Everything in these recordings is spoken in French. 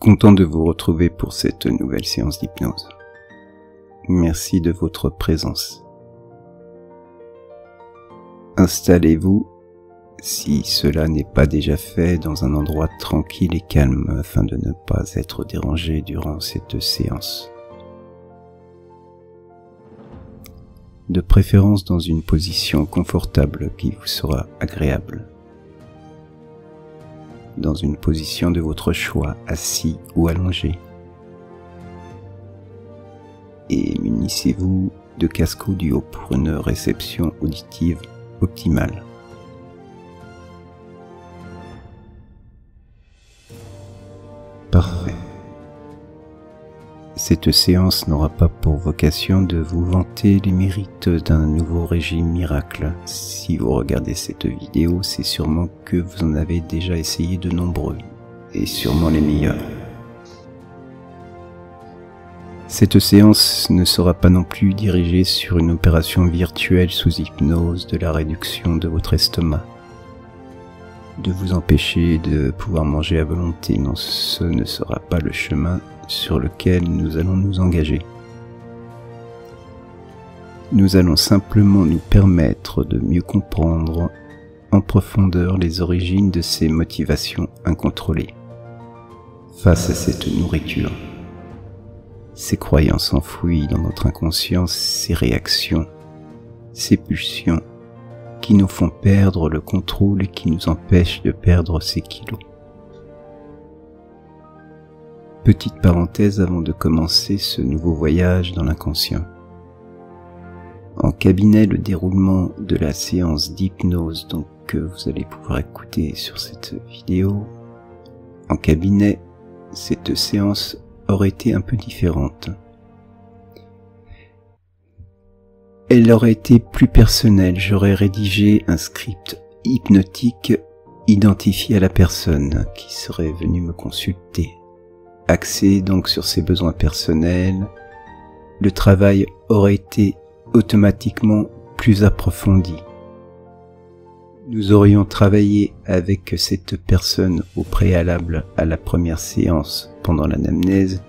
content de vous retrouver pour cette nouvelle séance d'hypnose. Merci de votre présence. Installez-vous, si cela n'est pas déjà fait, dans un endroit tranquille et calme afin de ne pas être dérangé durant cette séance. De préférence dans une position confortable qui vous sera agréable. Dans une position de votre choix, assis ou allongé. Et munissez-vous de casque audio pour une réception auditive optimale. Parfait. Cette séance n'aura pas pour vocation de vous vanter les mérites d'un nouveau régime miracle. Si vous regardez cette vidéo, c'est sûrement que vous en avez déjà essayé de nombreux, et sûrement les meilleurs. Cette séance ne sera pas non plus dirigée sur une opération virtuelle sous hypnose de la réduction de votre estomac, de vous empêcher de pouvoir manger à volonté. Non, ce ne sera pas le chemin sur lequel nous allons nous engager. Nous allons simplement nous permettre de mieux comprendre en profondeur les origines de ces motivations incontrôlées face à cette nourriture, ces croyances enfouies dans notre inconscient, ces réactions, ces pulsions qui nous font perdre le contrôle et qui nous empêchent de perdre ces kilos. Petite parenthèse avant de commencer ce nouveau voyage dans l'inconscient. En cabinet, le déroulement de la séance d'hypnose donc que vous allez pouvoir écouter sur cette vidéo, en cabinet, cette séance aurait été un peu différente. Elle aurait été plus personnelle. J'aurais rédigé un script hypnotique identifié à la personne qui serait venue me consulter. Axé donc sur ses besoins personnels, le travail aurait été automatiquement plus approfondi. Nous aurions travaillé avec cette personne au préalable à la première séance pendant l'anamnèse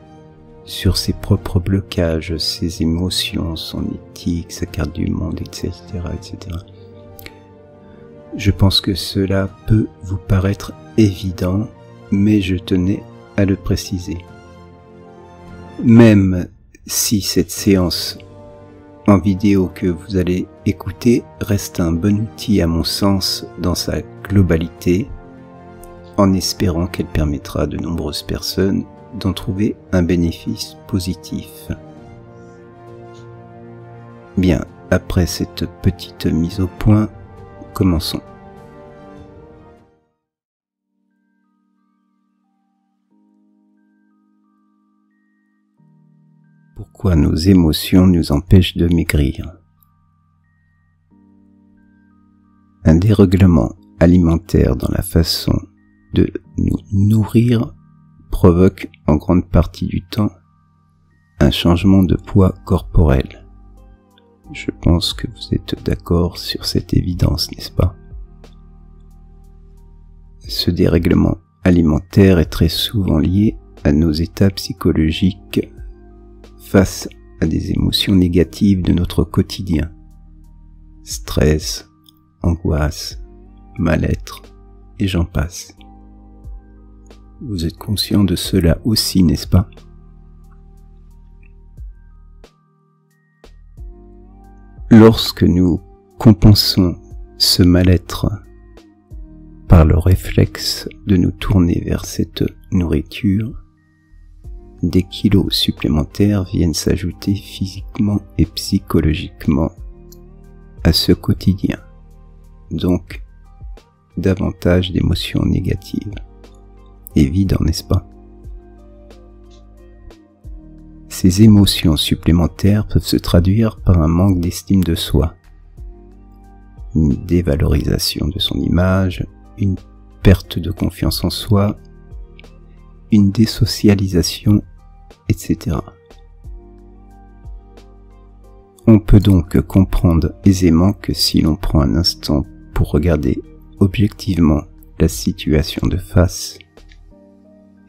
sur ses propres blocages, ses émotions, son éthique, sa carte du monde, etc., etc. Je pense que cela peut vous paraître évident, mais je tenais à le préciser. Même si cette séance en vidéo que vous allez écouter reste un bon outil à mon sens dans sa globalité, en espérant qu'elle permettra à de nombreuses personnes d'en trouver un bénéfice positif. Bien, après cette petite mise au point, commençons. Pourquoi nos émotions nous empêchent de maigrir? Un dérèglement alimentaire dans la façon de nous nourrir provoque en grande partie du temps un changement de poids corporel. Je pense que vous êtes d'accord sur cette évidence, n'est-ce pas? Ce dérèglement alimentaire est très souvent lié à nos états psychologiques face à des émotions négatives de notre quotidien. Stress, angoisse, mal-être, et j'en passe. Vous êtes conscient de cela aussi, n'est-ce pas? Lorsque nous compensons ce mal-être par le réflexe de nous tourner vers cette nourriture, des kilos supplémentaires viennent s'ajouter physiquement et psychologiquement à ce quotidien. Donc, davantage d'émotions négatives. Évident, n'est-ce pas? Ces émotions supplémentaires peuvent se traduire par un manque d'estime de soi, une dévalorisation de son image, une perte de confiance en soi, une désocialisation, etc. On peut donc comprendre aisément que si l'on prend un instant pour regarder objectivement la situation de face,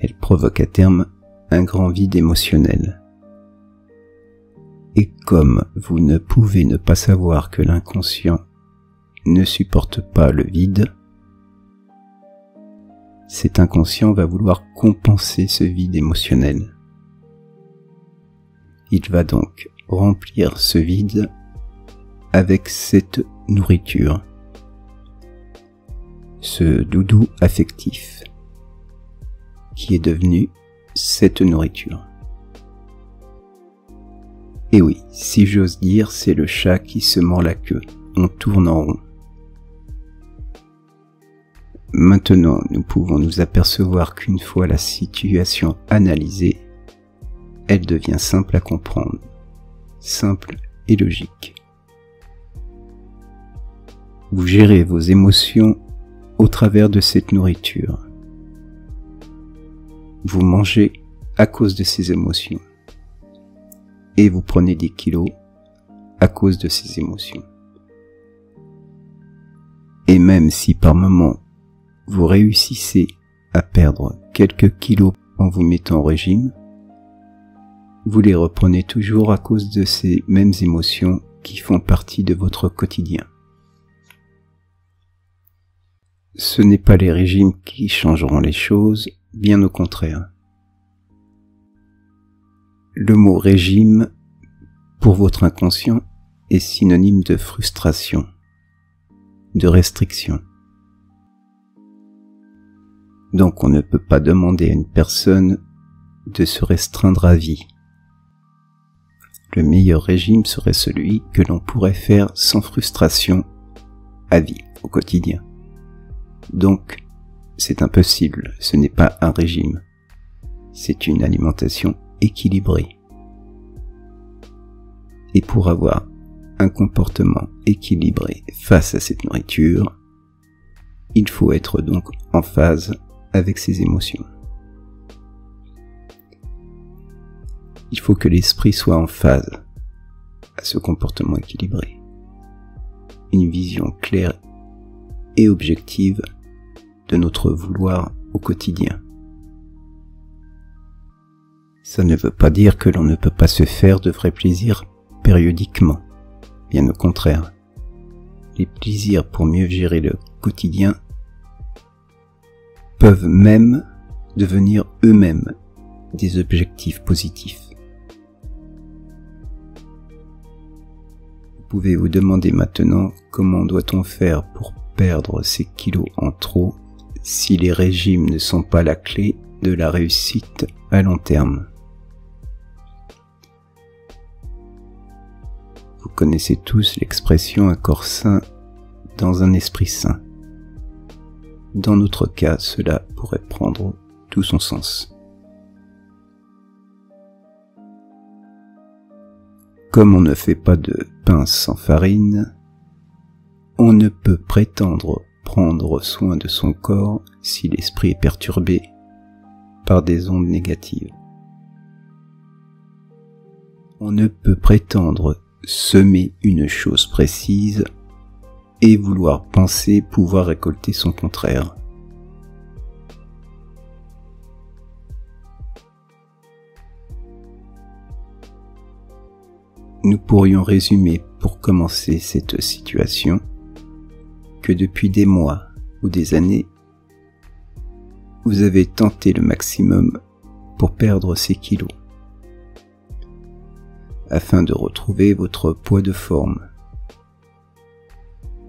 Elle provoque à terme un grand vide émotionnel. Et comme vous ne pouvez ne pas savoir que l'inconscient ne supporte pas le vide, cet inconscient va vouloir compenser ce vide émotionnel. Il va donc remplir ce vide avec cette nourriture, ce doudou affectif qui est devenu cette nourriture. Et oui, si j'ose dire, c'est le chat qui se mord la queue. On tourne en rond. Maintenant, nous pouvons nous apercevoir qu'une fois la situation analysée, elle devient simple à comprendre, simple et logique. Vous gérez vos émotions au travers de cette nourriture. Vous mangez à cause de ces émotions. Et vous prenez des kilos à cause de ces émotions. Et même si par moment vous réussissez à perdre quelques kilos en vous mettant au régime, vous les reprenez toujours à cause de ces mêmes émotions qui font partie de votre quotidien. Ce n'est pas les régimes qui changeront les choses, bien au contraire. Le mot régime, pour votre inconscient, est synonyme de frustration, de restriction. Donc on ne peut pas demander à une personne de se restreindre à vie. Le meilleur régime serait celui que l'on pourrait faire sans frustration à vie, au quotidien. Donc, c'est impossible, ce n'est pas un régime, c'est une alimentation équilibrée. Et pour avoir un comportement équilibré face à cette nourriture, il faut être donc en phase avec ses émotions. Il faut que l'esprit soit en phase à ce comportement équilibré. Une vision claire et objective de notre vouloir au quotidien. Ça ne veut pas dire que l'on ne peut pas se faire de vrais plaisirs périodiquement. Bien au contraire. Les plaisirs pour mieux gérer le quotidien peuvent même devenir eux-mêmes des objectifs positifs. Vous pouvez vous demander maintenant comment doit-on faire pour perdre ces kilos en trop si les régimes ne sont pas la clé de la réussite à long terme. Vous connaissez tous l'expression un corps sain dans un esprit sain. Dans notre cas, cela pourrait prendre tout son sens. Comme on ne fait pas de pain sans farine, on ne peut prétendre prendre soin de son corps si l'esprit est perturbé par des ondes négatives. On ne peut prétendre semer une chose précise et vouloir penser pouvoir récolter son contraire. Nous pourrions résumer pour commencer cette situation que depuis des mois ou des années, vous avez tenté le maximum pour perdre ces kilos, afin de retrouver votre poids de forme,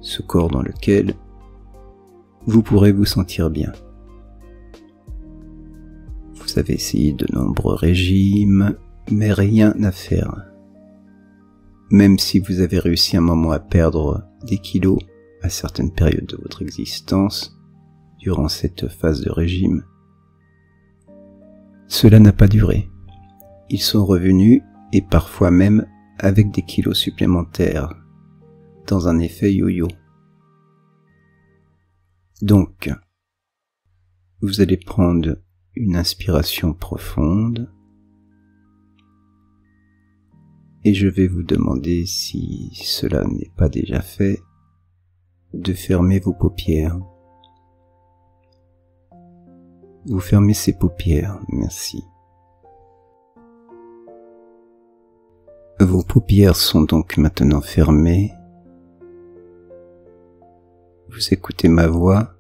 ce corps dans lequel vous pourrez vous sentir bien. Vous avez essayé de nombreux régimes, mais rien à faire. Même si vous avez réussi un moment à perdre des kilos à certaines périodes de votre existence, durant cette phase de régime, cela n'a pas duré. Ils sont revenus et parfois même avec des kilos supplémentaires, dans un effet yo-yo. Donc, vous allez prendre une inspiration profonde et je vais vous demander, si cela n'est pas déjà fait, de fermer vos paupières. Vous fermez ses paupières, merci. Vos paupières sont donc maintenant fermées. Vous écoutez ma voix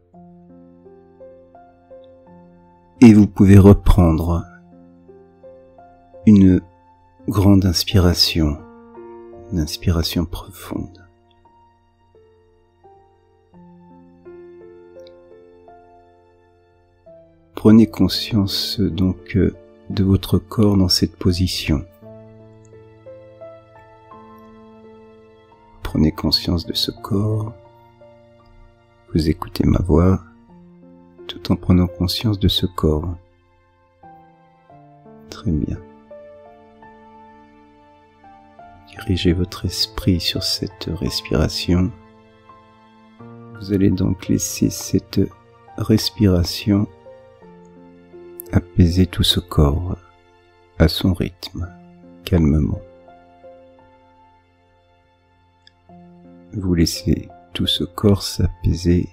et vous pouvez reprendre une grande inspiration, une inspiration profonde. Prenez conscience donc de votre corps dans cette position. Prenez conscience de ce corps. Vous écoutez ma voix tout en prenant conscience de ce corps. Très bien. Dirigez votre esprit sur cette respiration. Vous allez donc laisser cette respiration apaiser tout ce corps à son rythme, calmement. Vous laissez tout ce corps s'apaiser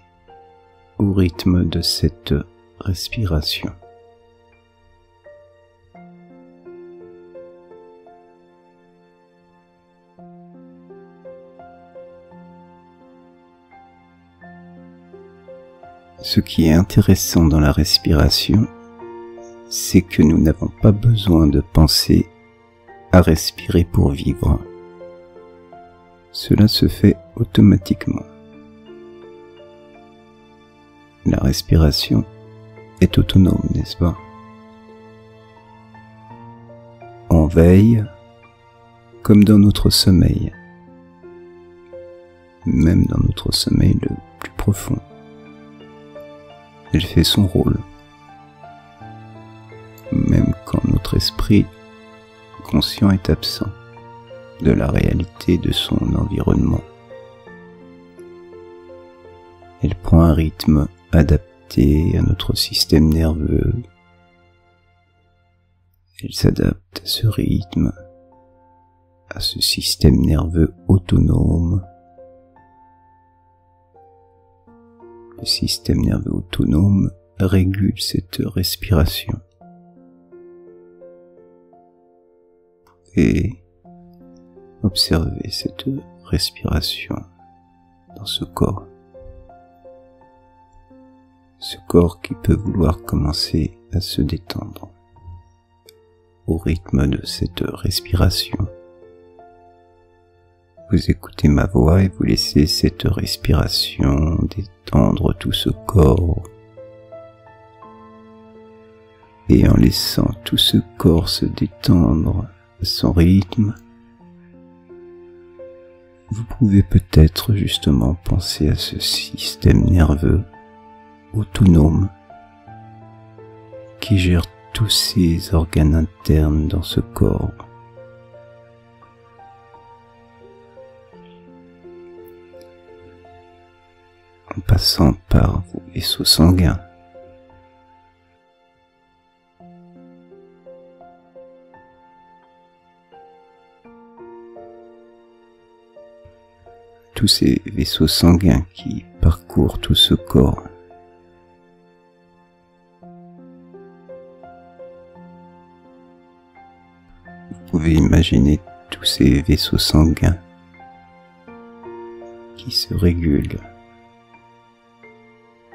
au rythme de cette respiration. Ce qui est intéressant dans la respiration, c'est que nous n'avons pas besoin de penser à respirer pour vivre. Cela se fait automatiquement. La respiration est autonome, n'est-ce pas? On veille comme dans notre sommeil, même dans notre sommeil le plus profond. Elle fait son rôle. Même quand notre esprit conscient est absent de la réalité de son environnement. Elle prend un rythme adapté à notre système nerveux. Elle s'adapte à ce rythme, à ce système nerveux autonome. Le système nerveux autonome régule cette respiration. Et observez cette respiration dans ce corps. Ce corps qui peut vouloir commencer à se détendre au rythme de cette respiration. Vous écoutez ma voix et vous laissez cette respiration détendre tout ce corps. Et en laissant tout ce corps se détendre à son rythme, vous pouvez peut-être justement penser à ce système nerveux autonome qui gère tous ces organes internes dans ce corps. En passant par vos vaisseaux sanguins. Tous ces vaisseaux sanguins qui parcourent tout ce corps. Vous pouvez imaginer tous ces vaisseaux sanguins qui se régulent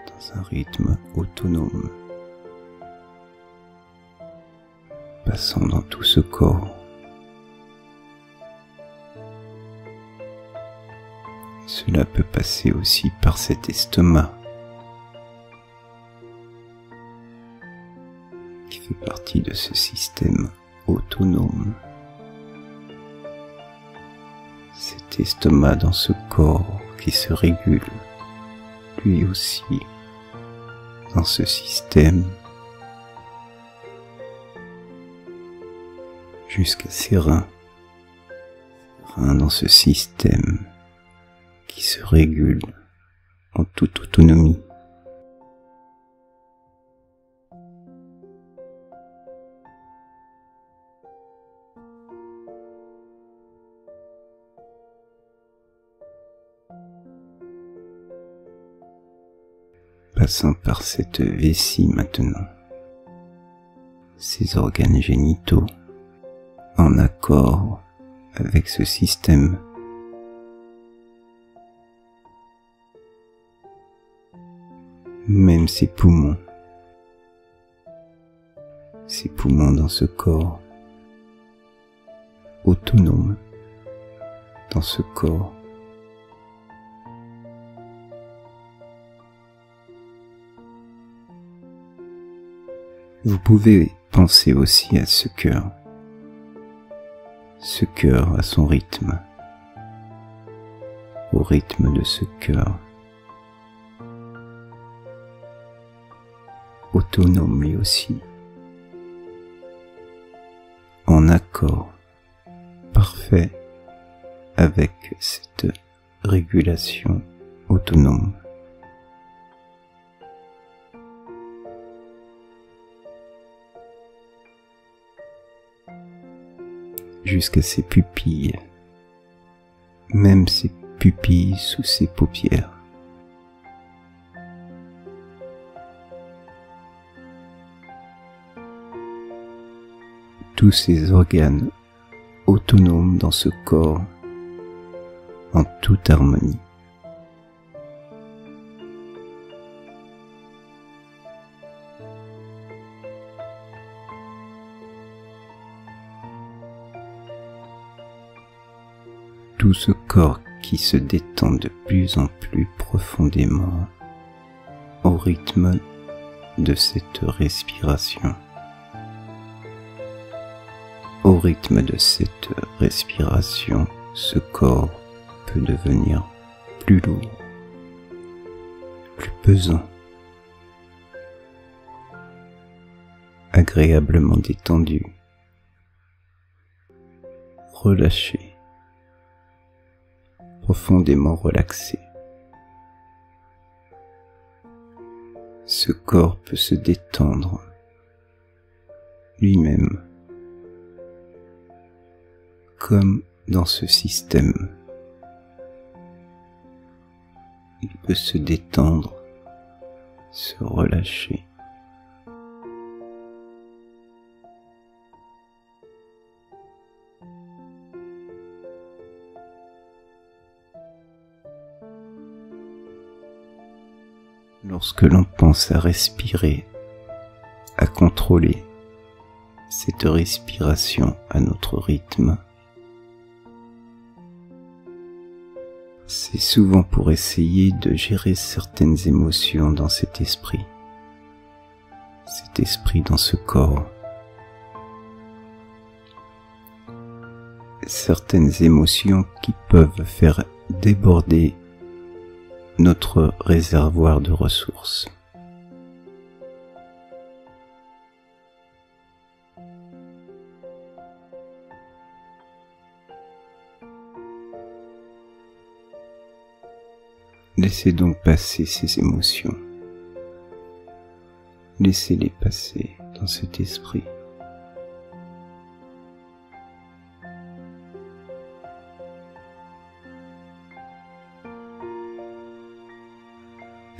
dans un rythme autonome, passant dans tout ce corps. Cela peut passer aussi par cet estomac qui fait partie de ce système autonome. Cet estomac dans ce corps qui se régule, lui aussi, dans ce système, jusqu'à ses reins dans ce système qui se régule en toute autonomie. Passant par cette vessie maintenant, ces organes génitaux en accord avec ce système. Même ces poumons dans ce corps, autonomes dans ce corps. Vous pouvez penser aussi à ce cœur a son rythme, au rythme de ce cœur, autonome lui aussi, en accord parfait avec cette régulation autonome. Jusqu'à ses pupilles, même ses pupilles sous ses paupières. Tous ces organes autonomes dans ce corps en toute harmonie. Tout ce corps qui se détend de plus en plus profondément au rythme de cette respiration. Au rythme de cette respiration, ce corps peut devenir plus lourd, plus pesant, agréablement détendu, relâché, profondément relaxé. Ce corps peut se détendre lui-même, comme dans ce système. Il peut se détendre, se relâcher. Lorsque l'on pense à respirer, à contrôler cette respiration à notre rythme, c'est souvent pour essayer de gérer certaines émotions dans cet esprit dans ce corps. Certaines émotions qui peuvent faire déborder notre réservoir de ressources. Laissez donc passer ces émotions. Laissez-les passer dans cet esprit.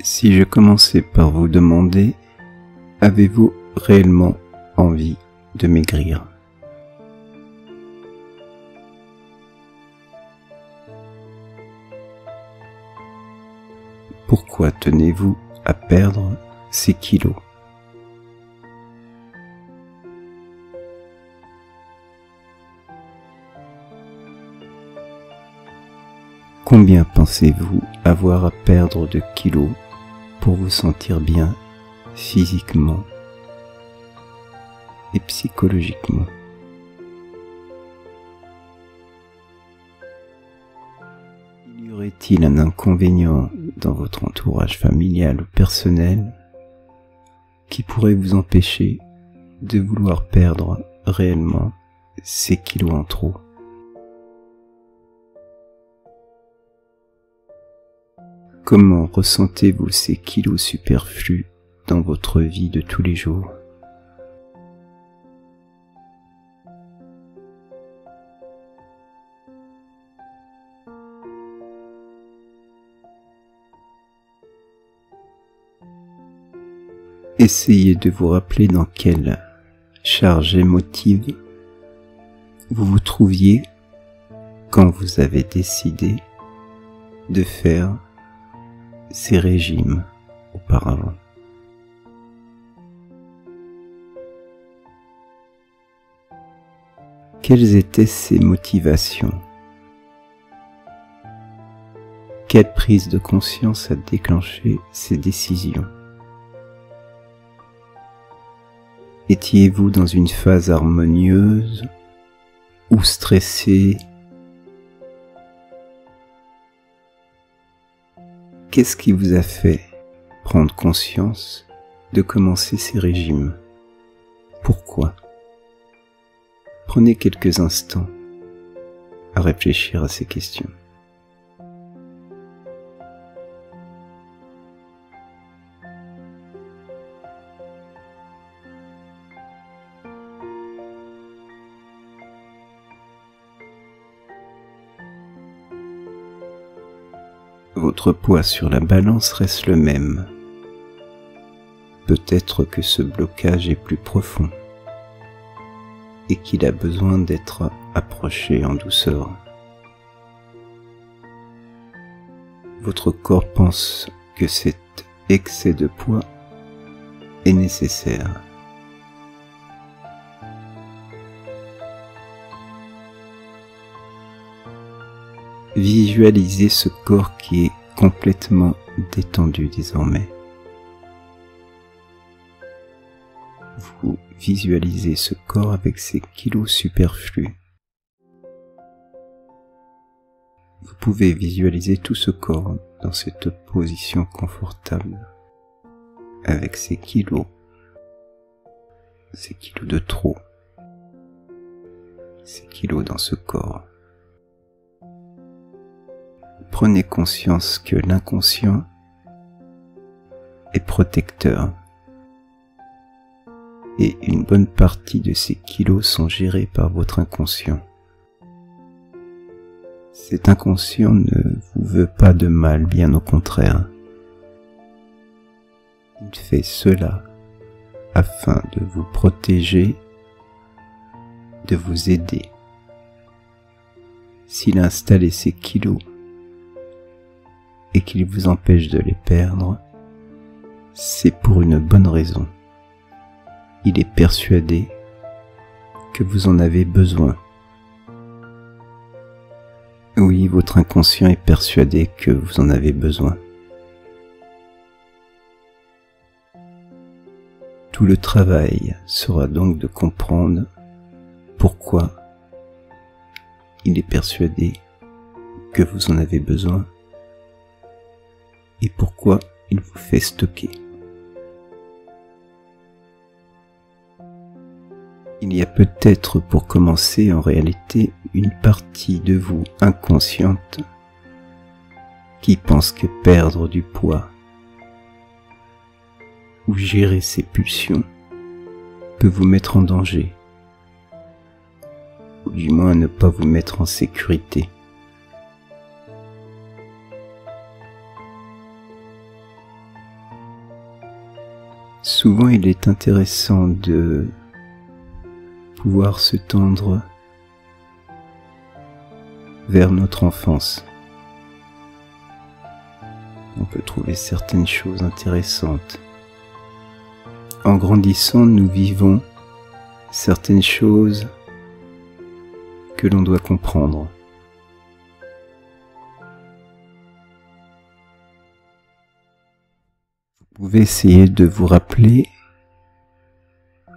Si je commençais par vous demander, avez-vous réellement envie de maigrir ? Pourquoi tenez-vous à perdre ces kilos ? Combien pensez-vous avoir à perdre de kilos pour vous sentir bien physiquement et psychologiquement ? Y aurait-il un inconvénient dans votre entourage familial ou personnel qui pourrait vous empêcher de vouloir perdre réellement ces kilos en trop ? Comment ressentez-vous ces kilos superflus dans votre vie de tous les jours ? Essayez de vous rappeler dans quelle charge émotive vous vous trouviez quand vous avez décidé de faire ces régimes auparavant. Quelles étaient ces motivations? Quelle prise de conscience a déclenché ces décisions? Étiez-vous dans une phase harmonieuse ou stressé? Qu'est-ce qui vous a fait prendre conscience de commencer ces régimes? Pourquoi? Prenez quelques instants à réfléchir à ces questions. Votre poids sur la balance reste le même. Peut-être que ce blocage est plus profond et qu'il a besoin d'être approché en douceur. Votre corps pense que cet excès de poids est nécessaire. Visualisez ce corps qui est complètement détendu désormais. Vous visualisez ce corps avec ses kilos superflus. Vous pouvez visualiser tout ce corps dans cette position confortable, avec ses kilos de trop, ces kilos dans ce corps. Prenez conscience que l'inconscient est protecteur et une bonne partie de ces kilos sont gérés par votre inconscient. Cet inconscient ne vous veut pas de mal, bien au contraire. Il fait cela afin de vous protéger, de vous aider. S'il a installé ces kilos et qu'il vous empêche de les perdre, c'est pour une bonne raison. Il est persuadé que vous en avez besoin. Oui, votre inconscient est persuadé que vous en avez besoin. Tout le travail sera donc de comprendre pourquoi il est persuadé que vous en avez besoin et pourquoi il vous fait stocker. Il y a peut-être pour commencer en réalité une partie de vous inconsciente qui pense que perdre du poids ou gérer ses pulsions peut vous mettre en danger, ou du moins ne pas vous mettre en sécurité. Souvent il est intéressant de pouvoir se tendre vers notre enfance. On peut trouver certaines choses intéressantes. En grandissant, nous vivons certaines choses que l'on doit comprendre. Vous pouvez essayer de vous rappeler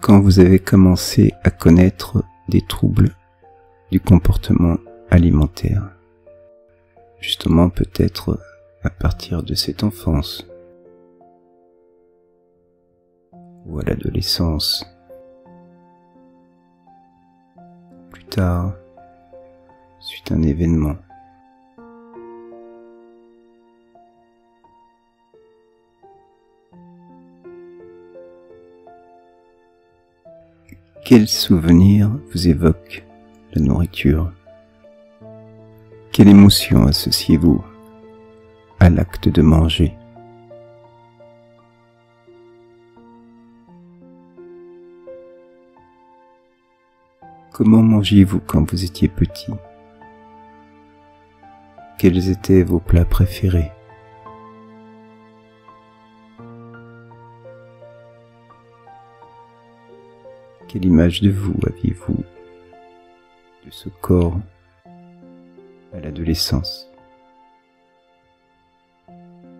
quand vous avez commencé à connaître des troubles du comportement alimentaire. Justement, peut-être à partir de cette enfance ou à l'adolescence. Plus tard, suite à un événement. Quel souvenir vous évoque la nourriture? Quelle émotion associez-vous à l'acte de manger? Comment mangiez-vous quand vous étiez petit? Quels étaient vos plats préférés? Quelle image de vous aviez-vous de ce corps à l'adolescence?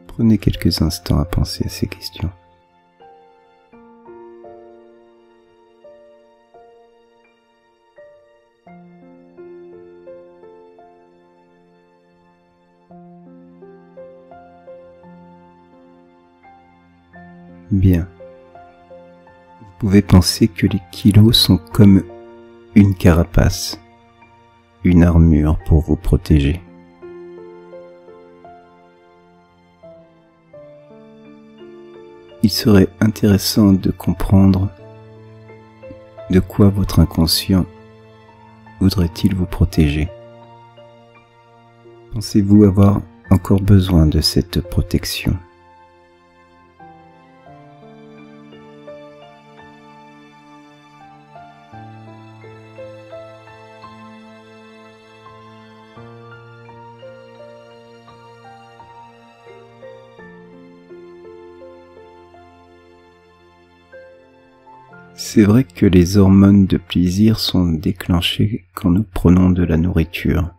Prenez quelques instants à penser à ces questions. Bien. Vous pouvez penser que les kilos sont comme une carapace, une armure pour vous protéger. Il serait intéressant de comprendre de quoi votre inconscient voudrait-il vous protéger. Pensez-vous avoir encore besoin de cette protection ? C'est vrai que les hormones de plaisir sont déclenchées quand nous prenons de la nourriture.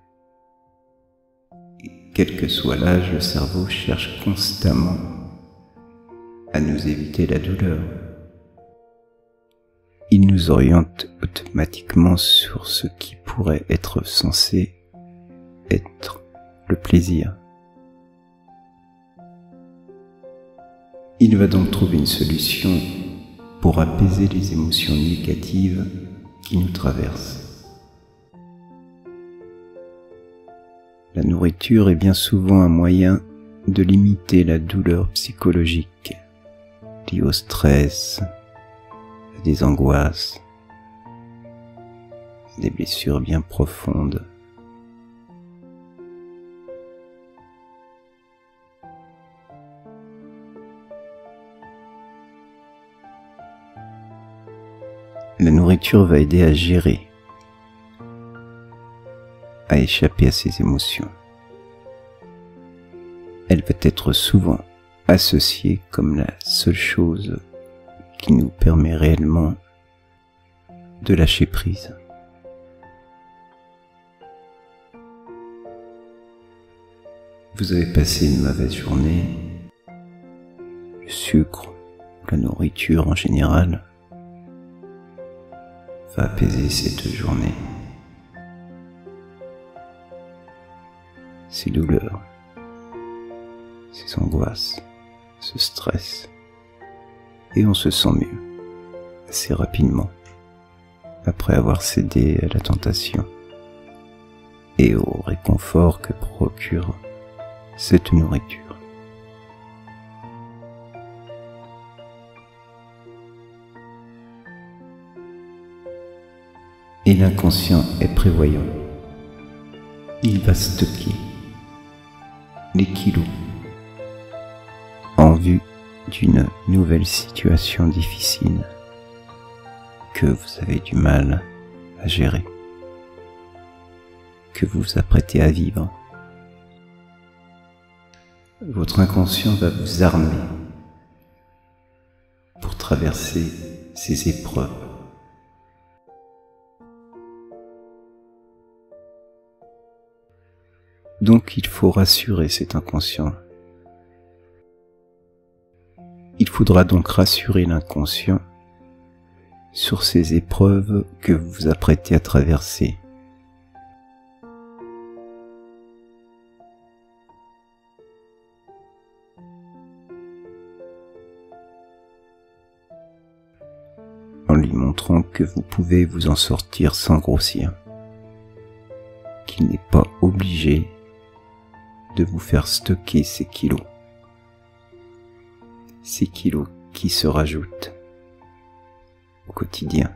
Quel que soit l'âge, le cerveau cherche constamment à nous éviter la douleur. Il nous oriente automatiquement sur ce qui pourrait être censé être le plaisir. Il va donc trouver une solution pour apaiser les émotions négatives qui nous traversent. La nourriture est bien souvent un moyen de limiter la douleur psychologique liée au stress, à des angoisses, à des blessures bien profondes. La nourriture va aider à gérer, à échapper à ses émotions. Elle peut être souvent associée comme la seule chose qui nous permet réellement de lâcher prise. Vous avez passé une mauvaise journée, le sucre, la nourriture en général, va apaiser cette journée, ces douleurs, ces angoisses, ce stress, et on se sent mieux assez rapidement après avoir cédé à la tentation et au réconfort que procure cette nourriture. Et l'inconscient est prévoyant. Il va stocker les kilos en vue d'une nouvelle situation difficile que vous avez du mal à gérer, que vous vous apprêtez à vivre. Votre inconscient va vous armer pour traverser ces épreuves. Donc il faut rassurer cet inconscient. Il faudra donc rassurer l'inconscient sur ces épreuves que vous vous apprêtez à traverser. En lui montrant que vous pouvez vous en sortir sans grossir, qu'il n'est pas obligé de vous faire stocker ces kilos qui se rajoutent au quotidien.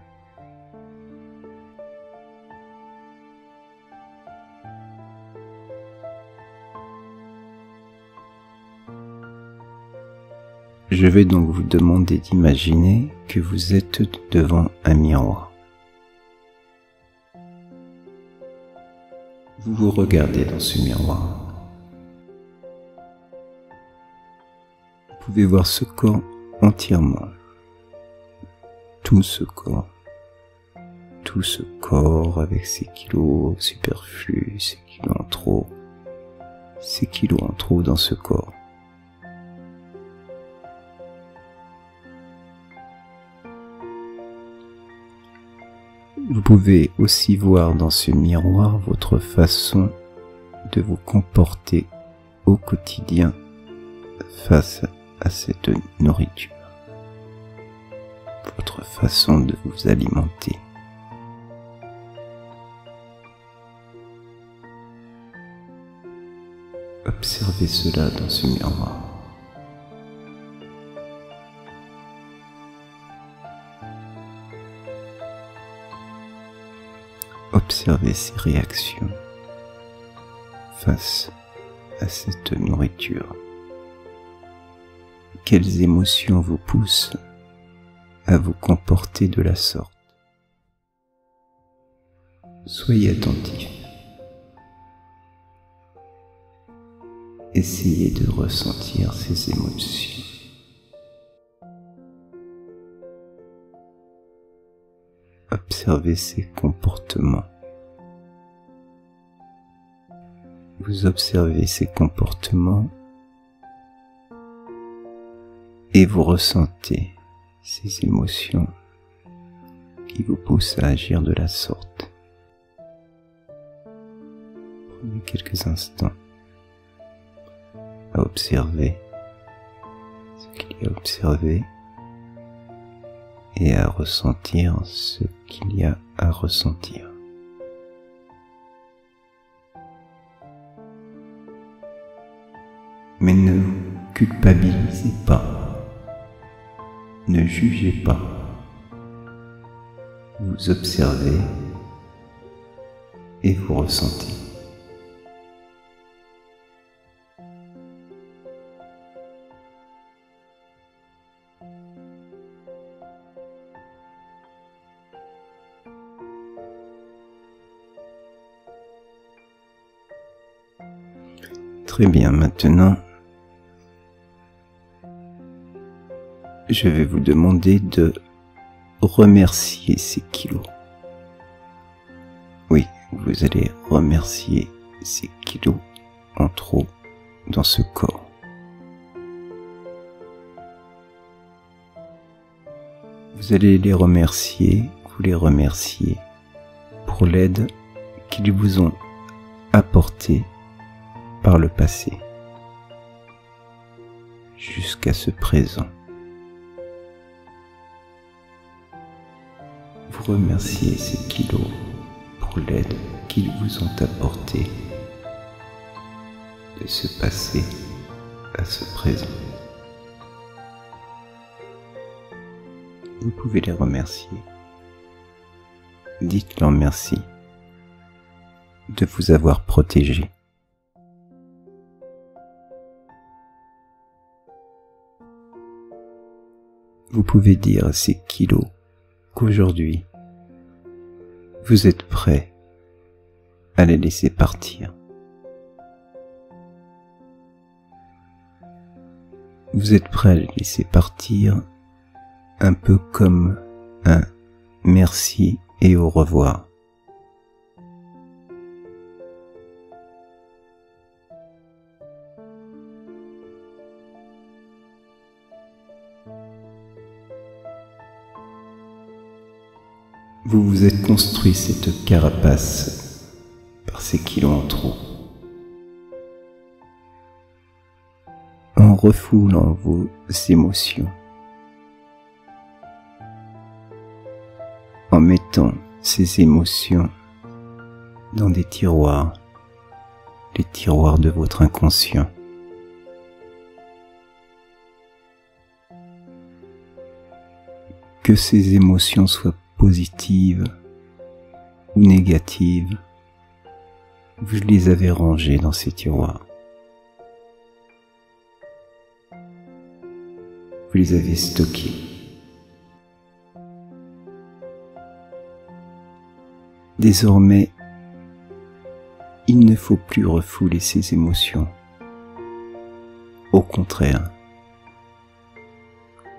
Je vais donc vous demander d'imaginer que vous êtes devant un miroir. Vous vous regardez dans ce miroir. Vous pouvez voir ce corps entièrement. Tout ce corps avec ses kilos superflus, ses kilos en trop dans ce corps. Vous pouvez aussi voir dans ce miroir votre façon de vous comporter au quotidien face à cette nourriture. Votre façon de vous alimenter. Observez cela dans ce miroir. Observez ses réactions face à cette nourriture. Quelles émotions vous poussent à vous comporter de la sorte? Soyez attentif. Essayez de ressentir ces émotions. Observez ces comportements. Vous observez ces comportements et vous ressentez ces émotions qui vous poussent à agir de la sorte. Prenez quelques instants à observer ce qu'il y a à observer et à ressentir ce qu'il y a à ressentir. Mais ne vous culpabilisez pas, ne jugez pas, vous observez et vous ressentez. Très bien, maintenant, je vais vous demander de remercier ces kilos. Oui, vous allez remercier ces kilos en trop dans ce corps. Vous allez les remercier, vous les remercier pour l'aide qu'ils vous ont apportée par le passé, jusqu'à ce présent. Vous remerciez ces kilos pour l'aide qu'ils vous ont apportée de ce passé à ce présent. Vous pouvez les remercier. Dites-leur merci de vous avoir protégé. Vous pouvez dire à ces kilos qu'aujourd'hui, vous êtes prêt à les laisser partir. Vous êtes prêt à les laisser partir un peu comme un merci et au revoir. Vous vous êtes construit cette carapace par ces kilos en trop. En refoulant vos émotions. En mettant ces émotions dans des tiroirs, les tiroirs de votre inconscient. Que ces émotions soient positives ou négatives, vous les avez rangées dans ces tiroirs. Vous les avez stockées. Désormais, il ne faut plus refouler ces émotions. Au contraire,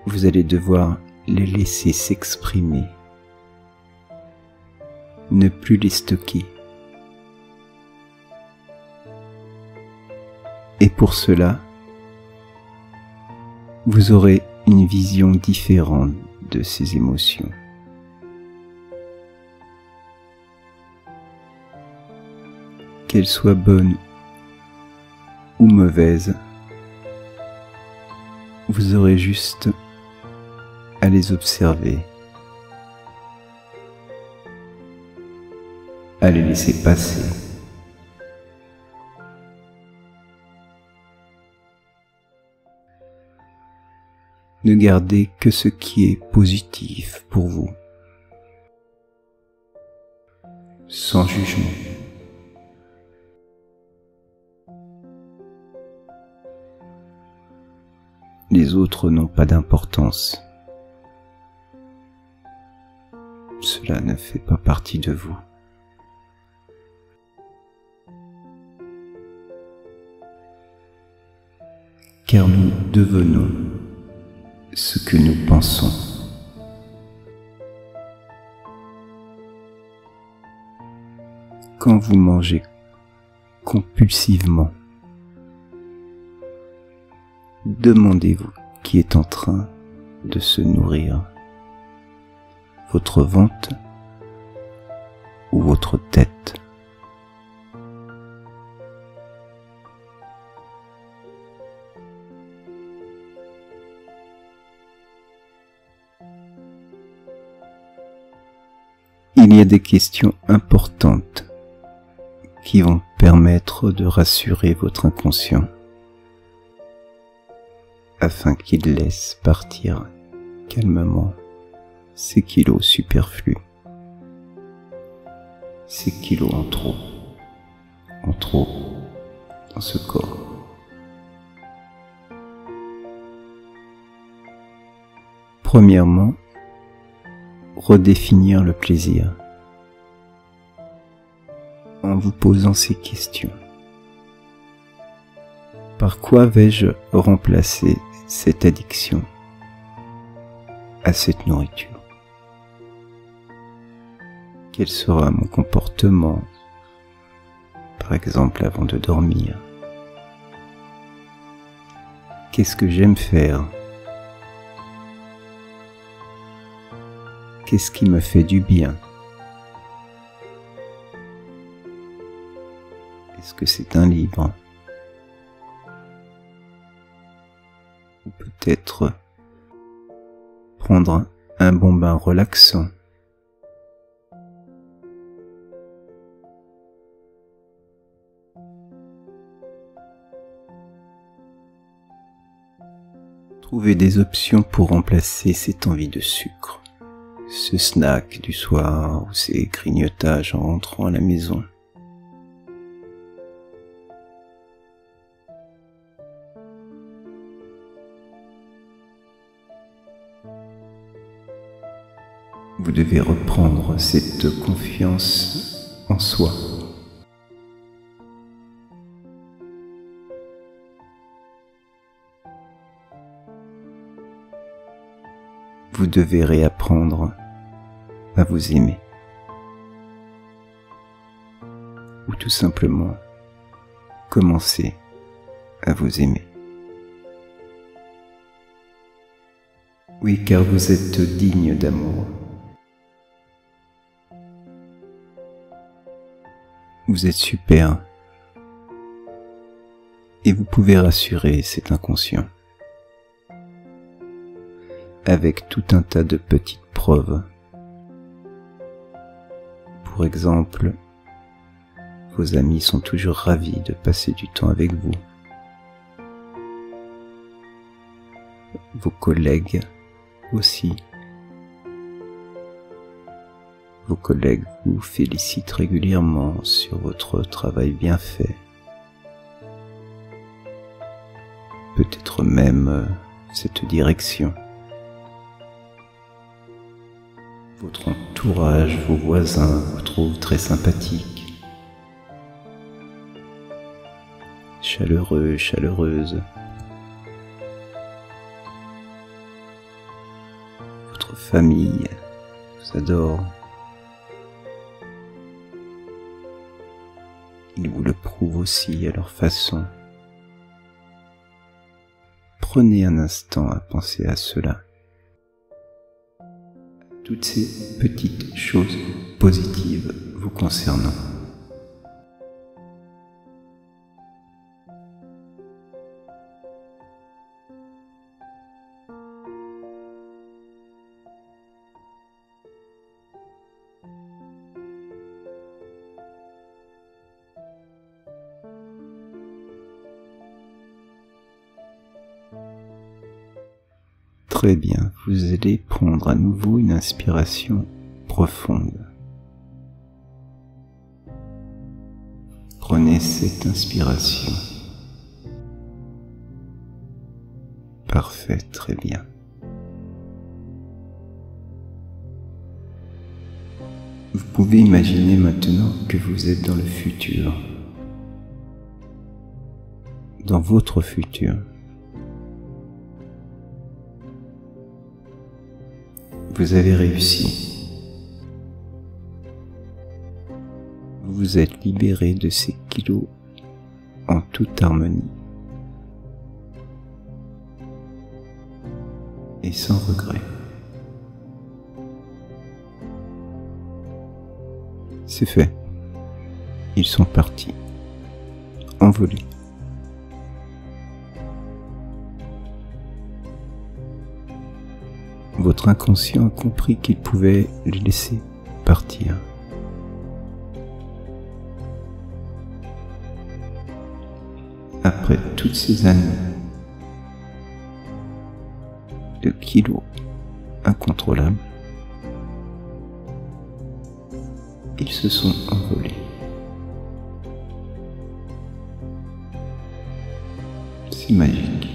vous allez devoir les laisser s'exprimer, ne plus les stocker. Et pour cela, vous aurez une vision différente de ces émotions. Qu'elles soient bonnes ou mauvaises, vous aurez juste à les observer, à les laisser passer. Ne gardez que ce qui est positif pour vous, sans jugement. Les autres n'ont pas d'importance. Cela ne fait pas partie de vous. Car nous devenons ce que nous pensons. Quand vous mangez compulsivement, demandez-vous qui est en train de se nourrir, votre ventre ou votre tête. Il y a des questions importantes qui vont permettre de rassurer votre inconscient afin qu'il laisse partir calmement ces kilos superflus, ces kilos en trop dans ce corps. Premièrement, redéfinir le plaisir en vous posant ces questions. Par quoi vais-je remplacer cette addiction à cette nourriture? Quel sera mon comportement, par exemple avant de dormir? Qu'est-ce que j'aime faire? Qu'est-ce qui me fait du bien? Est-ce que c'est un livre? Ou peut-être prendre un bon bain relaxant. Trouver des options pour remplacer cette envie de sucre, ce snack du soir ou ces grignotages en rentrant à la maison. Vous devez reprendre cette confiance en soi. Vous devez réapprendre à vous aimer. Ou tout simplement commencer à vous aimer. Oui, car vous êtes digne d'amour. Vous êtes super. Et vous pouvez rassurer cet inconscient avec tout un tas de petites preuves. Pour exemple, vos amis sont toujours ravis de passer du temps avec vous. Vos collègues aussi. Vos collègues vous félicitent régulièrement sur votre travail bien fait. Peut-être même cette direction. Votre entourage, vos voisins vous trouvent très sympathique. chaleureux, chaleureuse. Votre famille vous adore. Ils vous le prouvent aussi à leur façon. Prenez un instant à penser à cela. Toutes ces petites choses positives vous concernant. Très bien, vous allez prendre à nouveau une inspiration profonde. Prenez cette inspiration. Parfait, très bien. Vous pouvez imaginer maintenant que vous êtes dans le futur, dans votre futur. Vous avez réussi. Vous vous êtes libéré de ces kilos en toute harmonie et sans regret. C'est fait. Ils sont partis, envolés. Votre inconscient a compris qu'il pouvait les laisser partir. Après toutes ces années de kilos incontrôlables, ils se sont envolés. C'est magique.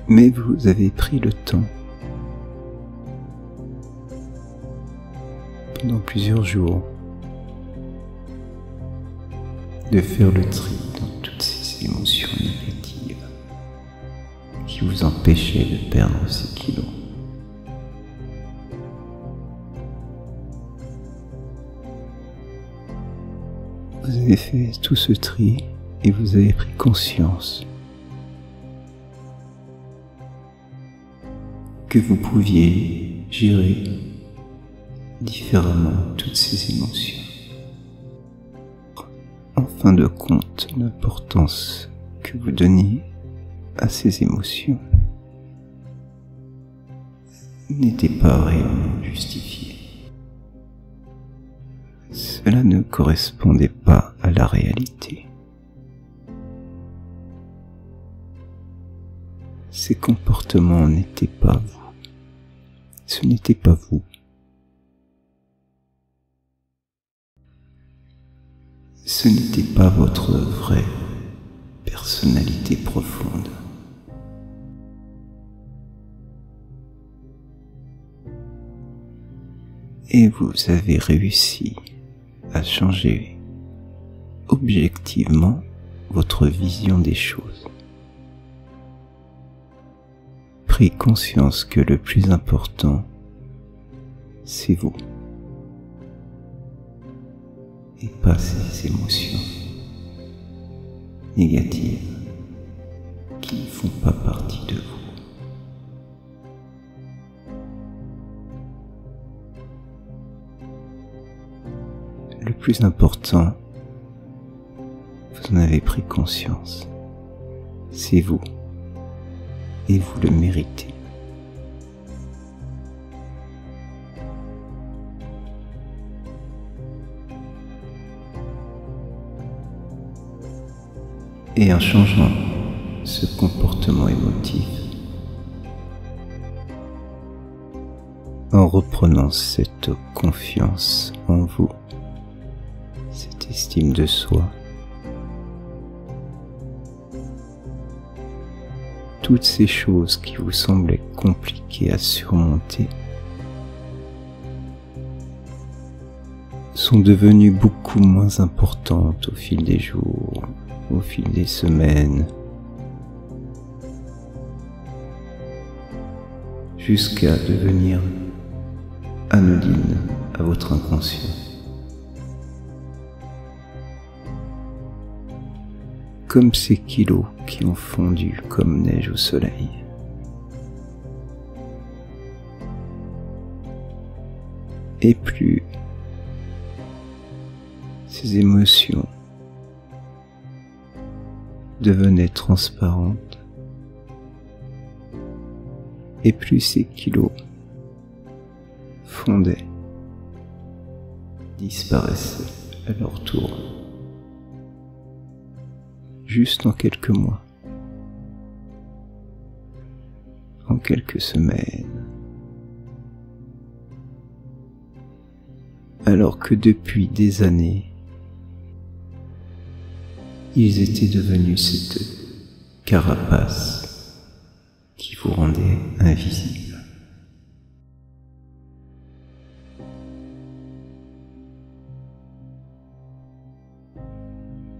Mais vous avez pris le temps, pendant plusieurs jours, de faire le tri dans toutes ces émotions négatives qui vous empêchaient de perdre ces kilos. Vous avez fait tout ce tri et vous avez pris conscience que vous pouviez gérer différemment toutes ces émotions. En fin de compte, l'importance que vous donniez à ces émotions n'était pas réellement justifiée. Cela ne correspondait pas à la réalité. Ces comportements n'étaient pas vous. Ce n'était pas vous. Ce n'était pas votre vraie personnalité profonde. Et vous avez réussi à changer objectivement votre vision des choses. Pris conscience que le plus important, c'est vous, et pas ces émotions négatives qui ne font pas partie de vous. Le plus important, vous en avez pris conscience, c'est vous. Et vous le méritez. Et en changeant ce comportement émotif, en reprenant cette confiance en vous, cette estime de soi, toutes ces choses qui vous semblaient compliquées à surmonter sont devenues beaucoup moins importantes au fil des jours, au fil des semaines, jusqu'à devenir anodines à votre inconscient. Comme ces kilos qui ont fondu comme neige au soleil. Et plus ces émotions devenaient transparentes, et plus ces kilos fondaient, disparaissaient à leur tour, juste en quelques mois, en quelques semaines. Alors que depuis des années, ils étaient devenus cette carapace qui vous rendait invisible.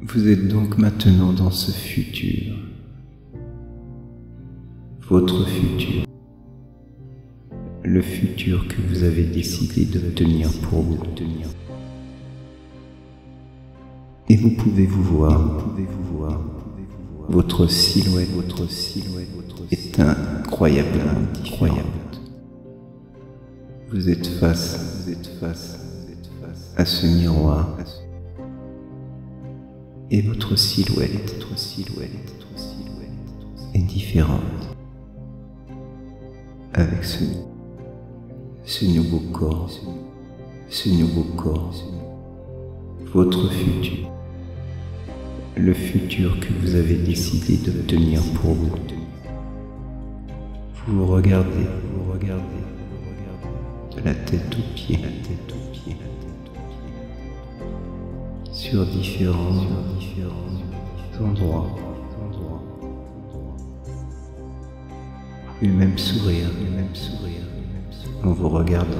Vous êtes donc maintenant dans ce futur, votre futur, le futur que vous avez décidé d'obtenir pour vous. Et vous pouvez vous voir, votre silhouette est incroyablement différente. Vous êtes face à ce miroir, et votre silhouette est différente avec ce nouveau corps, votre futur, le futur que vous avez décidé d'obtenir pour vous. Vous vous regardez de la tête aux pieds, sur différents endroits. Vous pouvez même sourire en vous regardant.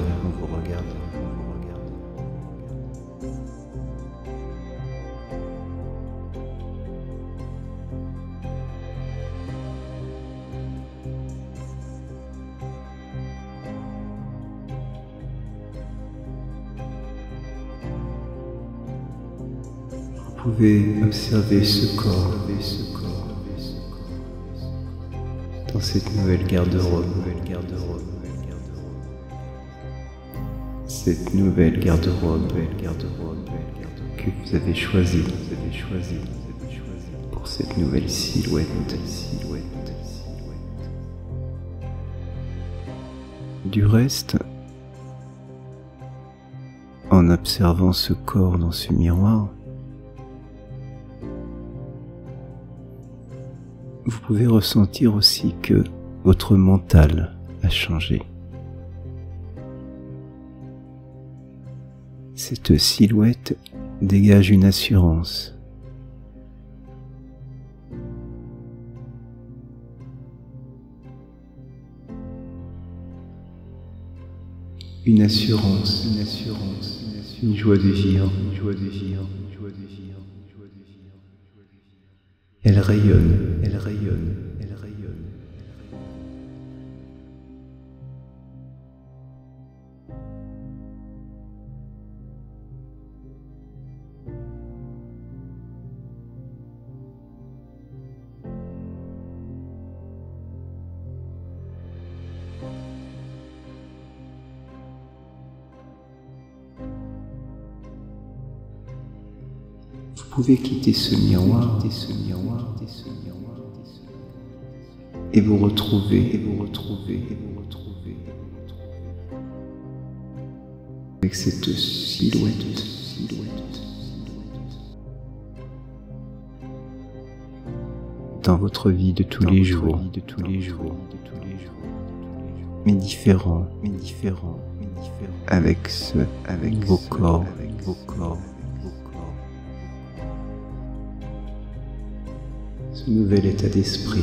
Vous pouvez observer ce corps dans cette nouvelle garde-robe. Cette nouvelle garde-robe que vous avez choisie pour cette nouvelle silhouette. Du reste, en observant ce corps dans ce miroir, vous pouvez ressentir aussi que votre mental a changé. Cette silhouette dégage une assurance. Une assurance, une joie de vivre. Elle rayonne. Vous pouvez quitter ce miroir et vous retrouver avec cette silhouette dans votre vie de tous les jours, mais différent, avec vos corps, ce nouvel état d'esprit.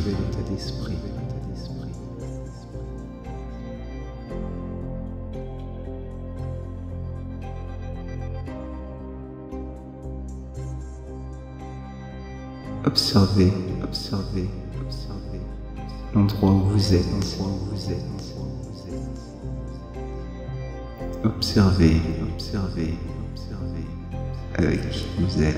Observez l'endroit où vous êtes. Observez avec qui vous êtes.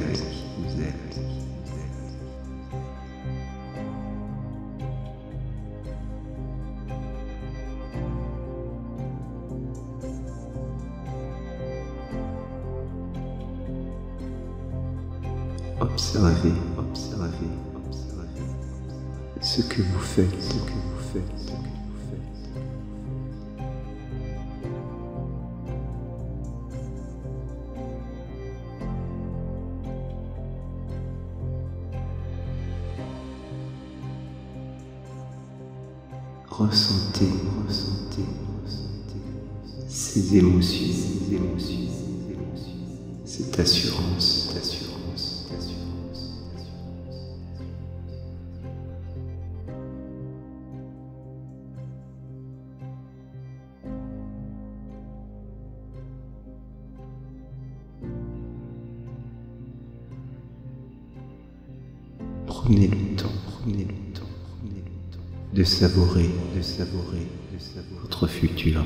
Observez ce que vous faites. Ressentez ces émotions, cette assurance. Prenez le temps de savourer votre futur.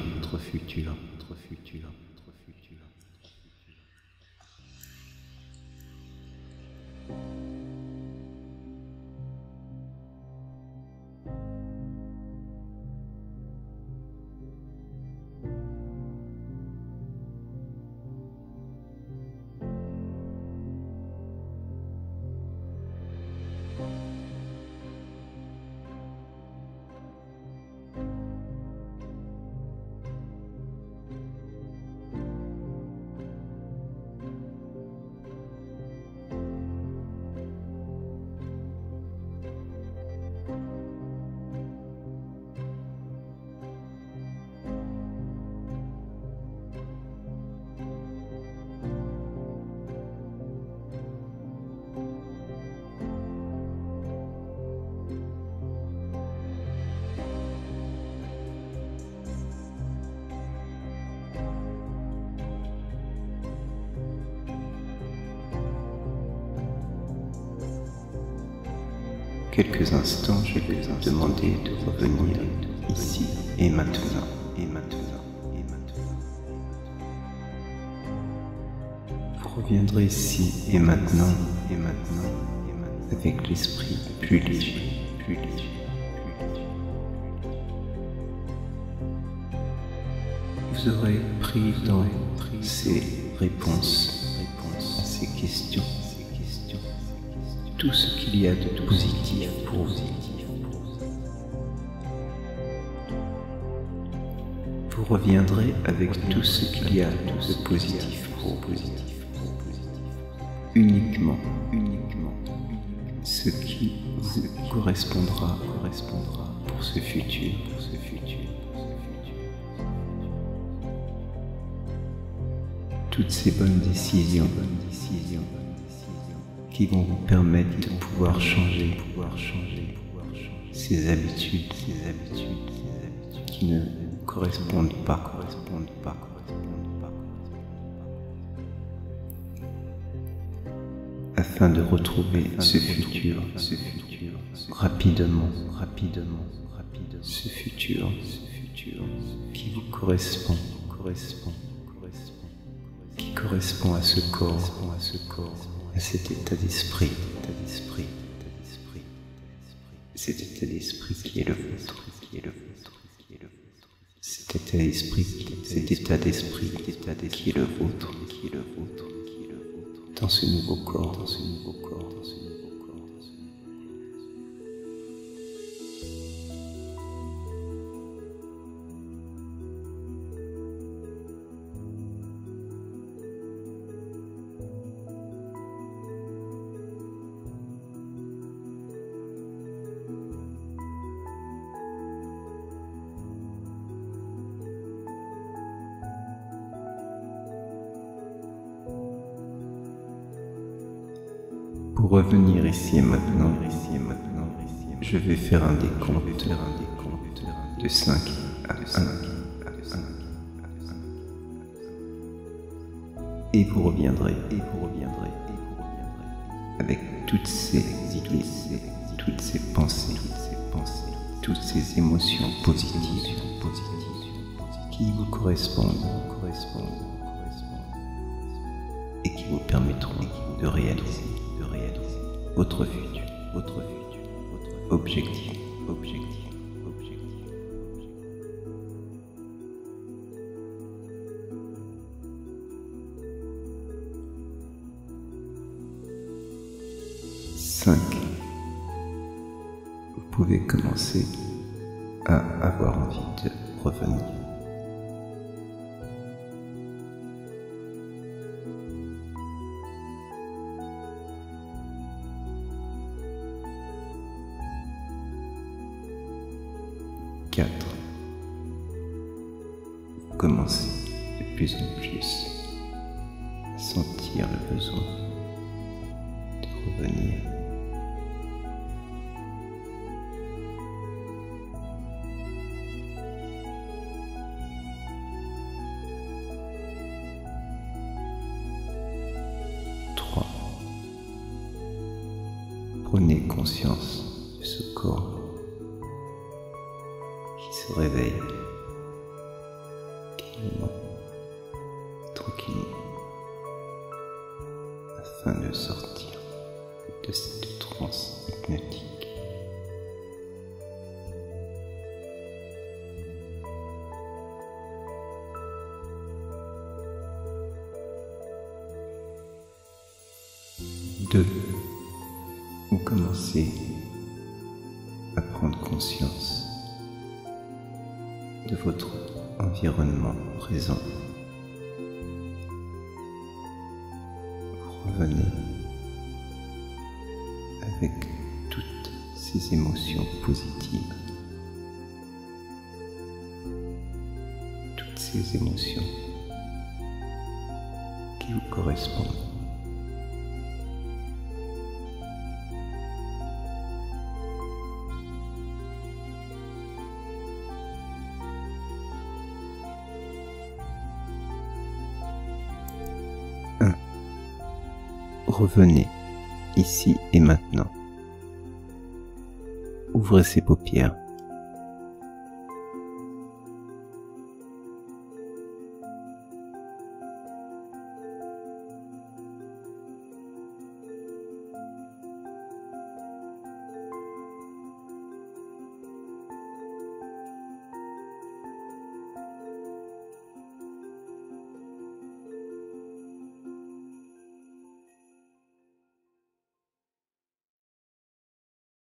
Quelques instants, je vais vous demander de revenir ici et maintenant. Vous reviendrez ici et maintenant, avec l'esprit plus léger. Vous aurez pris dans ces réponses à ces questions. Tout ce qu'il y a de positif pour vous. Vous reviendrez avec tout ce qu'il y a de positif pour vous. Uniquement ce qui vous correspondra pour ce futur. Toutes ces bonnes décisions qui vont vous permettre de pouvoir changer ces habitudes qui ne correspondent pas. Afin de retrouver ce futur rapidement, ce futur qui vous correspond, qui correspond à ce corps, à cet état d'esprit, cet état d'esprit qui est le vôtre, cet état d'esprit qui est le vôtre, dans ce nouveau corps, Pour revenir ici et maintenant, je vais faire un décompte de 5 à 1. Et vous reviendrez avec toutes ces idées, toutes ces pensées, toutes ces émotions positives qui vous correspondent et qui vous permettront de réaliser votre futur, votre objectif. Vous pouvez commencer à avoir envie de revenir. 4. Vous commencez de plus en plus à sentir le besoin de revenir. 3. Prenez conscience de ce corps qui se réveille tranquillement, afin de sortir de cette transe hypnotique. 2. Vous commencez à prendre conscience de votre environnement présent. Vous revenez avec toutes ces émotions positives, toutes ces émotions qui vous correspondent. 1. Revenez ici et maintenant. Ouvrez ses paupières.